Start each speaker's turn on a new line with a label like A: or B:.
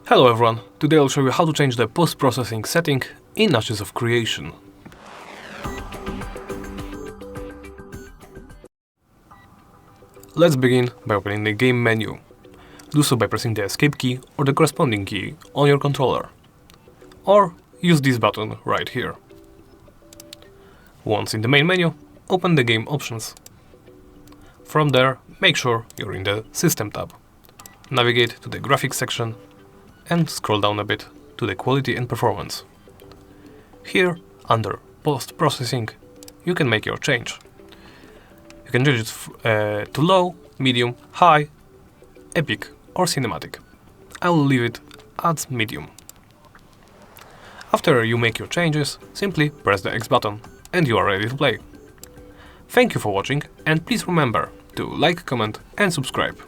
A: Hello everyone, today I'll show you how to change the post-processing setting in Ashes of Creation. Let's begin by opening the game menu. Do so by pressing the escape key or the corresponding key on your controller. Or use this button right here. Once in the main menu, open the game options. From there, make sure you're in the System tab. Navigate to the Graphics section and scroll down a bit to the Quality and Performance. Here, under Post-Processing, you can make your change. You can change it to Low, Medium, High, Epic or Cinematic. I will leave it at Medium. After you make your changes, simply press the X button and you are ready to play. Thank you for watching and please remember to like, comment and subscribe.